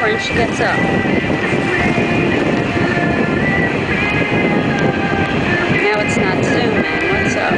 over and she gets up. Now it's not zooming. What's up?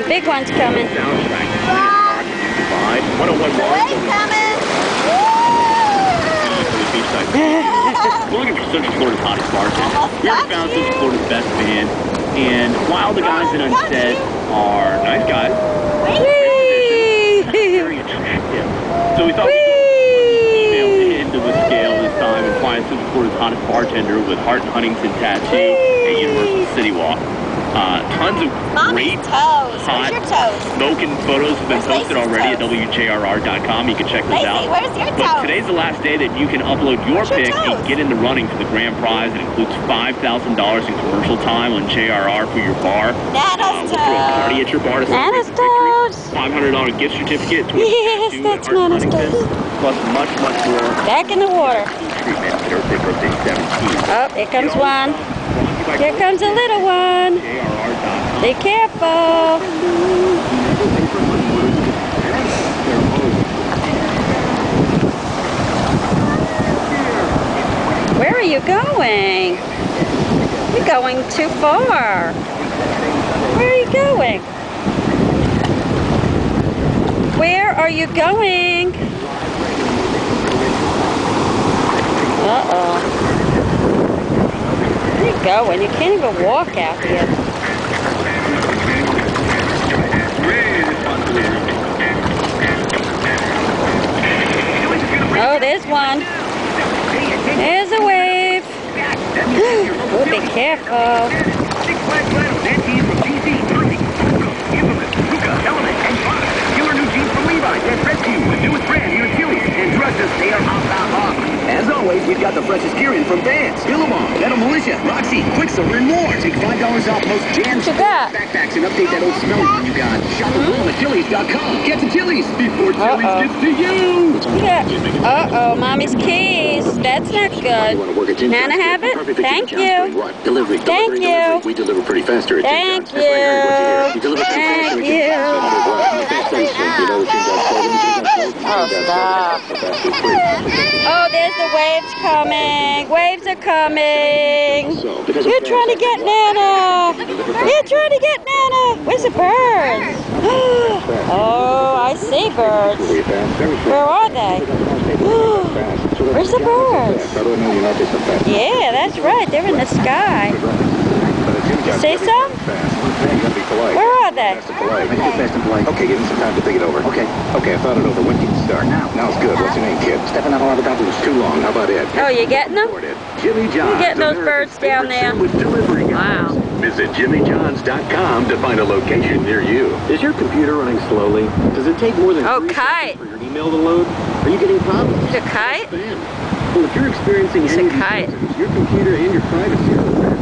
Big one's coming. We're looking for Central Florida's hottest bartender. We already found Central Florida's best band, and while the guys in Unsaid are nice guys, very attractive. So we thought we'd email into the scale this time and find Central Florida's hottest bartender with Hart Huntington tattoo at University City Walk. Tons of great hot smoking photos have been posted already at WJRR.com. You can check those out. But today's the last day that you can upload your pic and get in the running for the grand prize. It includes $5,000 in commercial time on JRR for your bar. We'll throw a party at your bar to celebrate the victory. $500 gift certificate to yes, that's Nana's toes. Plus much more. Back in the water. Treatment at Earth Day Birthday 17. Oh, here comes one. Here comes a little one. Be careful. Where are you going? You're going too far. Where are you going? Where are you going? Uh-oh. Where are you going? You can't even walk out here. Oh, there's one. There's a wave. Oh, be careful. As always, we've got the freshest gear in from Vans, Billabong, Metal Militia, Roxy, Quicksilver, and more. Take $5 off most Jan's backpacks and update that old smelly one you got. Shop at Chili's.com. Get to Chili's before Chili's gets to you. Yeah. Uh-oh, Mommy's keys. That's not good. Nana have it? Thank you. Thank you. We deliver pretty fast here at Thank you. Thank you. Oh, stop. Oh, there's the waves coming. Waves are coming. You're trying to get Nana. You're trying to get Nana. Where's the birds? Oh, I see birds. Where are they? Where's the birds? Yeah, that's right. They're in the sky. You see some? Where are they? Okay, give me some time to think it over. Okay, I thought it over. When can you start? Now it's good. What's your name, kid? Stepping out on the was too long. How about it? Oh, you getting them? Jimmy John's. You're getting those birds down there. Wow. Visit JimmyJohns.com to find a location near you. Is your computer running slowly? Does it take more than 3 seconds for your email to load? Are you getting problems? It's a kite? Well, if you're experiencing It's a kite. your computer and your privacy are